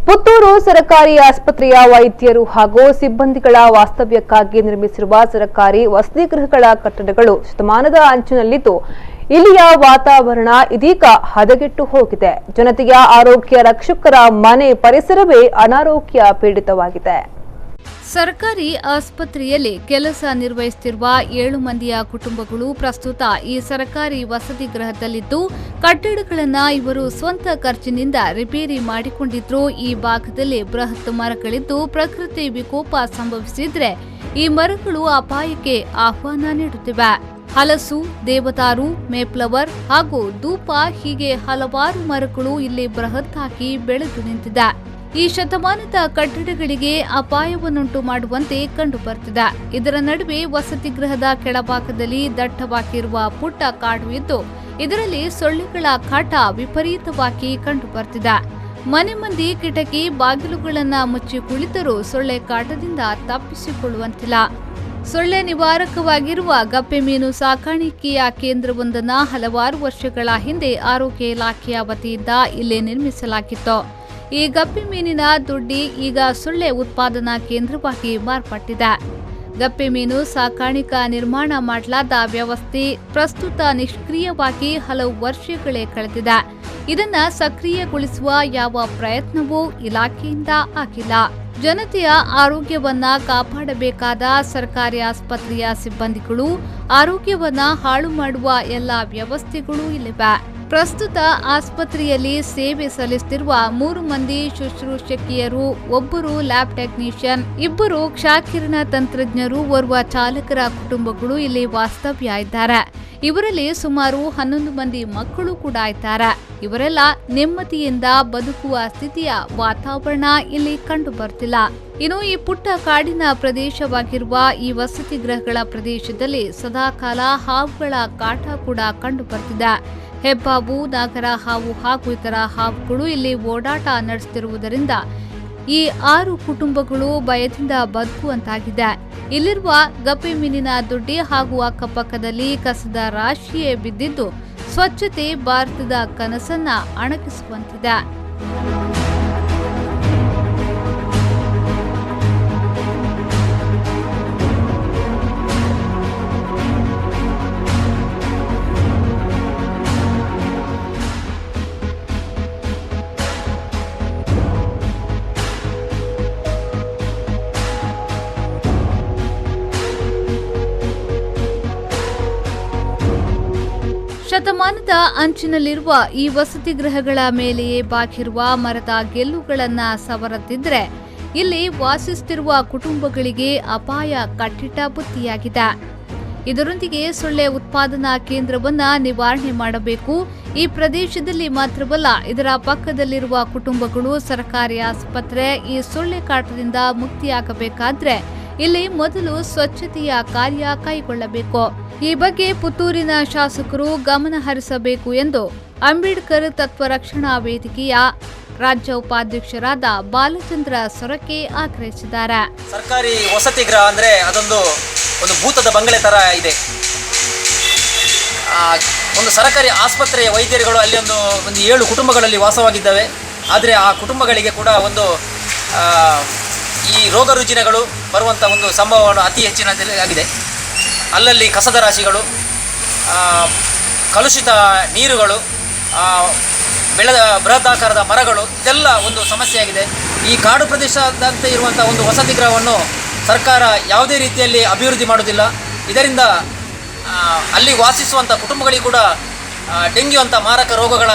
ಪುತ್ತೂರು ಸರ್ಕಾರಿ ಆಸ್ಪತ್ರೆಯ ವೈದ್ಯರು ಹಾಗೂ ಸಿಬ್ಬಂದಿಗಳ ವಾಸ್ತವ್ಯಕ್ಕಾಗಿ ನಿರ್ಮಿಸಿರುವ ಸರ್ಕಾರಿ ವಸತಿಗೃಹಗಳ ಕಟ್ಟಡಗಳು ಶತಮಾನದ ಅಂಚಿನಲ್ಲಿದ್ದು ಇಲ್ಲಿಯ ವಾತಾವರಣ ಇದೀಗ ಹದಗೆಟ್ಟು ಹೋಗಿದೆ. ಜನತೆಯ ಆರೋಗ್ಯ ರಕ್ಷಕರ ಮನೆ ಪರಿಸರವೇ ಅನಾರೋಗ್ಯ ಪೀಡಿತವಾಗಿದೆ. ಸರ್ಕಾರಿ ಆಸ್ಪತ್ರೆಯಲ್ಲಿ ಕೆಲಸ ನಿರ್ವಹಿಸುತ್ತಿರುವ 7 ಮಂದಿಯ ಕುಟುಂಬಗಳು ಪ್ರಸ್ತುತ ಈ ಸರ್ಕಾರಿ ವಸತಿ ಗೃಹದಲ್ಲಿದ್ದು ಕಟ್ಟಡಗಳನ್ನು ಇವರು ಸ್ವಂತ ಖರ್ಚಿನಿಂದ ರಿಪೇರಿ ಮಾಡಿಕೊಂಡಿದ್ರು. ಈ ಭಾಗದಲ್ಲಿ ಬೃಹತ್ ಮರಗಳಿದ್ದು ಪ್ರಕೃತಿ ವಿಕೋಪ ಸಂಭವಿಸಿದ್ರೆ ಈ ಮರಗಳು ಅಪಾಯಕ್ಕೆ ಆಹ್ವಾನ ನೀಡುತ್ತಿವೆ. ಹಲಸು, ದೇವದಾರು, ಮೇಪ್ಲವರ್ ಹಾಗೂ ಧೂಪ ಹೀಗೆ ಹಲವಾರು ಮರಗಳು ಇಲ್ಲಿ ಬೃಹತ್ತಾಗಿ ಬೆಳೆದು ನಿಂತಿದೆ. ಈ ಶತಮಾನದ ಕಟ್ಟಡಗಳಿಗೆ ಅಪಾಯವನ್ನುಂಟು ಮಾಡುವಂತೆ ಕಂಡುಬರುತ್ತಿದೆ. ಇದರ ನಡುವೆ ವಸತಿ ಗೃಹದ ಕೆಳಭಾಗದಲ್ಲಿ ದಟ್ಟವಾಗಿರುವ ಪುಟ್ಟ ಕಾಡು ಇದ್ದು ಇದರಲ್ಲಿ ಸೊಳ್ಳೆಗಳ ಕಾಟ ವಿಪರೀತವಾಗಿ ಕಂಡುಬರುತ್ತಿದೆ. ಮನೆ ಮಂದಿ ಕಿಟಕಿ ಬಾಗಿಲುಗಳನ್ನು ಮುಚ್ಚಿ ಕುಳಿತರೂ ಸೊಳ್ಳೆ ಕಾಟದಿಂದ ತಪ್ಪಿಸಿಕೊಳ್ಳುವಂತಿಲ್ಲ. ಸೊಳ್ಳೆ ನಿವಾರಕವಾಗಿರುವ ಗಪ್ಪೆ ಮೀನು ಸಾಕಾಣಿಕೆಯ ಕೇಂದ್ರವೊಂದನ್ನು ಹಲವಾರು ವರ್ಷಗಳ ಹಿಂದೆ ಆರೋಗ್ಯ ಇಲಾಖೆಯ ವತಿಯಿಂದ ಇಲ್ಲಿ ನಿರ್ಮಿಸಲಾಗಿತ್ತು. ಈ ಗಪ್ಪೆ ಮೀನಿನ ದೊಡ್ಡಿ ಈಗ ಸೊಳ್ಳೆ ಉತ್ಪಾದನಾ ಕೇಂದ್ರವಾಗಿ ಮಾರ್ಪಟ್ಟಿದೆ. ಗಪ್ಪೆ ಮೀನು ಸಾಕಾಣಿಕಾ ನಿರ್ಮಾಣ ಮಾಡಲಾದ ವ್ಯವಸ್ಥೆ ಪ್ರಸ್ತುತ ನಿಷ್ಕ್ರಿಯವಾಗಿ ಹಲವು ವರ್ಷಗಳೇ ಕಳೆದಿದೆ. ಇದನ್ನ ಸಕ್ರಿಯಗೊಳಿಸುವ ಯಾವ ಪ್ರಯತ್ನವೂ ಇಲಾಖೆಯಿಂದ ಆಗಿಲ್ಲ. ಜನತೆಯ ಆರೋಗ್ಯವನ್ನ ಕಾಪಾಡಬೇಕಾದ ಸರ್ಕಾರಿ ಆಸ್ಪತ್ರೆಯ ಸಿಬ್ಬಂದಿಗಳು ಆರೋಗ್ಯವನ್ನ ಹಾಳು ಮಾಡುವ ಎಲ್ಲ ವ್ಯವಸ್ಥೆಗಳೂ ಇಲ್ಲಿವೆ. ಪ್ರಸ್ತುತ ಆಸ್ಪತ್ರೆಯಲ್ಲಿ ಸೇವೆ ಸಲ್ಲಿಸುತ್ತಿರುವ 3 ಮಂದಿ ಶುಶ್ರೂಷಕಿಯರು, ಒಬ್ಬರು ಲ್ಯಾಬ್ ಟೆಕ್ನಿಷಿಯನ್, 2 ಕ್ಷಕಿರಣ ತಂತ್ರಜ್ಞರು, ಓರ್ವ ಚಾಲಕರ ಕುಟುಂಬಗಳು ಇಲ್ಲಿ ವಾಸ್ತವ್ಯ ಇದ್ದಾರೆ. ಇವರಲ್ಲಿ ಸುಮಾರು 11 ಮಂದಿ ಮಕ್ಕಳು ಕೂಡ ಇದ್ದಾರೆ. ಇವರೆಲ್ಲ ನೆಮ್ಮದಿಯಿಂದ ಬದುಕುವ ಸ್ಥಿತಿಯ ವಾತಾವರಣ ಇಲ್ಲಿ ಕಂಡು ಬರ್ತಿಲ್ಲ. ಇನ್ನು ಈ ಪುಟ್ಟ ಕಾಡಿನ ಪ್ರದೇಶವಾಗಿರುವ ಈ ವಸತಿ ಗೃಹಗಳ ಪ್ರದೇಶದಲ್ಲಿ ಸದಾಕಾಲ ಹಾವುಗಳ ಕಾಟ ಕೂಡ ಕಂಡು ಬರ್ತಿದೆ. ಹೆಬ್ಬಾವು, ನಾಗರ ಹಾವು ಹಾಗೂ ಇತರ ಹಾವುಗಳು ಇಲ್ಲಿ ಓಡಾಟ ನಡೆಸುತ್ತಿರುವುದರಿಂದ ಈ 6 ಕುಟುಂಬಗಳು ಭಯದಿಂದ ಬದುಕುವಂತಾಗಿದೆ. ಇಲ್ಲಿರುವ ಗಪ್ಪೆ ಮೀನಿನ ದೊಡ್ಡಿ ಹಾಗೂ ಅಕ್ಕಪಕ್ಕದಲ್ಲಿ ಕಸದ ರಾಶಿಯೇ ಬಿದ್ದಿದ್ದು ಸ್ವಚ್ಛತೆ ಭಾರತದ ಕನಸನ್ನ ಅಣಕಿಸುವಂತಿದೆ. ಶತಮಾನದ ಅಂಚಿನಲ್ಲಿರುವ ಈ ವಸತಿ ಗೃಹಗಳ ಮೇಲೆಯೇ ಬಾಗಿರುವ ಮರದ ಗೆಲ್ಲುಗಳನ್ನ ಸವರದಿದ್ರೆ ಇಲ್ಲಿ ವಾಸಿಸುತ್ತಿರುವ ಕುಟುಂಬಗಳಿಗೆ ಅಪಾಯ ಕಟ್ಟಿಟ್ಟ ಬುತ್ತಿಯಾಗಿದೆ. ಇದರೊಂದಿಗೆ ಸೊಳ್ಳೆ ಉತ್ಪಾದನಾ ಕೇಂದ್ರವನ್ನ ನಿವಾರಣೆ ಮಾಡಬೇಕು. ಈ ಪ್ರದೇಶದಲ್ಲಿ ಮಾತ್ರವಲ್ಲ, ಇದರ ಪಕ್ಕದಲ್ಲಿರುವ ಕುಟುಂಬಗಳು ಸರ್ಕಾರಿ ಆಸ್ಪತ್ರೆ ಈ ಸೊಳ್ಳೆ ಕಾಟದಿಂದ ಮುಕ್ತಿಯಾಗಬೇಕಾದ್ರೆ ಇಲ್ಲಿ ಮೊದಲು ಸ್ವಚ್ಛತೆಯ ಕಾರ್ಯ ಕೈಗೊಳ್ಳಬೇಕು. ಈ ಬಗ್ಗೆ ಪುತ್ತೂರಿನ ಶಾಸಕರು ಗಮನ ಹರಿಸಬೇಕು ಎಂದು ಅಂಬೇಡ್ಕರ್ ತತ್ವ ರಕ್ಷಣಾ ವೇದಿಕೆಯ ರಾಜ್ಯ ಉಪಾಧ್ಯಕ್ಷರಾದ ಬಾಲಚಂದ್ರ ಸೊರಕೆ ಆಗ್ರಹಿಸಿದ್ದಾರೆ. ಸರ್ಕಾರಿ ವಸತಿ ಗೃಹ ಅಂದ್ರೆ ಅದೊಂದು ಭೂತದ ಬಂಗಲೆ ತರ ಇದೆ. ಒಂದು ಸರ್ಕಾರಿ ಆಸ್ಪತ್ರೆಯ ವೈದ್ಯರುಗಳು ಅಲ್ಲಿ ಒಂದು 7 ಕುಟುಂಬಗಳಲ್ಲಿ ವಾಸವಾಗಿದ್ದಾವೆ. ಆದರೆ ಆ ಕುಟುಂಬಗಳಿಗೆ ಕೂಡ ಈ ರೋಗ ರುಜಿನಗಳು ಬರುವಂಥ ಒಂದು ಸಂಭವವನ್ನು ಅತಿ ಹೆಚ್ಚಿನದಾಗಿದೆ. ಅಲ್ಲಲ್ಲಿ ಕಸದ ರಾಶಿಗಳು, ಕಲುಷಿತ ನೀರುಗಳು, ಬೆಳೆದ ಬೃಹದಾಕಾರದ ಮರಗಳು, ಇದೆಲ್ಲ ಒಂದು ಸಮಸ್ಯೆಯಾಗಿದೆ. ಈ ಕಾಡು ಪ್ರದೇಶದಂತೆ ಇರುವಂಥ ಒಂದು ವಸತಿ ಗೃಹವನ್ನು ಸರ್ಕಾರ ಯಾವುದೇ ರೀತಿಯಲ್ಲಿ ಅಭಿವೃದ್ಧಿ ಮಾಡುವುದಿಲ್ಲ. ಇದರಿಂದ ಅಲ್ಲಿ ವಾಸಿಸುವಂಥ ಕುಟುಂಬಗಳಿಗೆ ಕೂಡ ಡೆಂಗ್ಯೂ ಅಂತ ಮಾರಕ ರೋಗಗಳ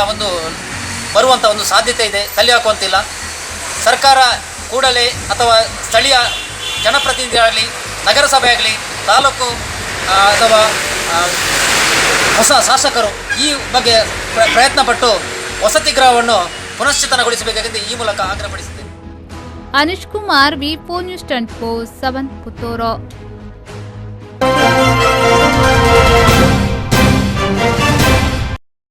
ಬರುವಂಥ ಒಂದು ಸಾಧ್ಯತೆ ಇದೆ. ತಲೆ ಹಾಕುವಂತಿಲ್ಲ. ಸರ್ಕಾರ ಕೂಡಲೇ ಅಥವಾ ಸ್ಥಳೀಯ ಜನಪ್ರತಿನಿಧಿಗಳಾಗಲಿ, ನಗರಸಭೆ ಆಗಲಿ, ತಾಲೂಕು ಅಥವಾ ಹೊಸ ಶಾಸಕರು ಈ ಬಗ್ಗೆ ಪ್ರಯತ್ನಪಟ್ಟು ವಸತಿ ಗೃಹವನ್ನು ಪುನಶ್ಚೇತನಗೊಳಿಸಬೇಕಾಗಿದೆ ಈ ಮೂಲಕ ಆಗ್ರಹಪಡಿಸಿದ್ದೇನೆ. ಅನಿಶ್ ಕುಮಾರ್, ವಿ4 ನ್ಯೂಸ್ 24/7 ಪುತ್ತೂರು.